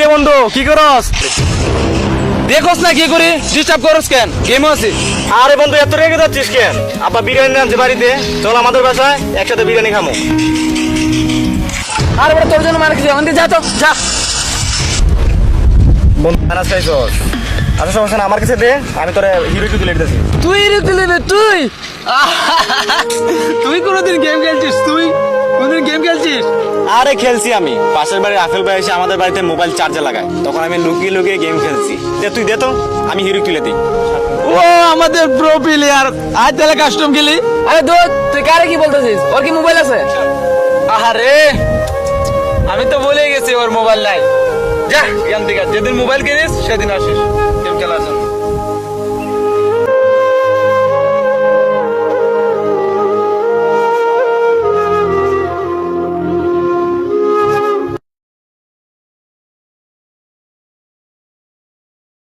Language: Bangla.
কিরে বন্ধু কি করস? দেখোস না কি করি, ডিস্টার্ব করস কেন? গেমও আছে। আরে বন্ধু এত রেগে যাচ্ছিস কেন? আব্বা বিরিয়ানি আনছে বাড়িতে, চল আমাদের বাসায় একসাথে বিরিয়ানি খামো। আর বড় তোর জন্য মার খেয়ে আমাদের যা তো যা। বন্ধু আনাস খাইছস? আচ্ছা সমস্যা না, আমার কাছে দে, আমি তোরে হিরো একটু তুলে দিতেছি। তুই রেখে নেবে তুই। তুই কোনোদিন গেম খেলছিস? তুই কোনোদিন গেম খেলছিস? আরে খেলছি আমি, পাশের বাড়ির রাফেল ভাই এসে আমাদের বাড়িতে মোবাইল চার্জে লাগায়, তখন আমি লুকিয়ে লুকিয়ে গেম খেলছি। দে তুই দে তো, আমি হিরো তুলে দিই। ও আমাদের প্রো প্লেয়ার, আজ তাহলে কাস্টম খেলি। আরে দোস্ত তুই কারে কি বলতেছিস? ওর কি মোবাইল আছে? আরে আমি তো বলেই গেছি ওর মোবাইল নাই। যা এখান থেকে, যেদিন মোবাইল কিনিস সেদিন আসিস গেম খেলার জন্য।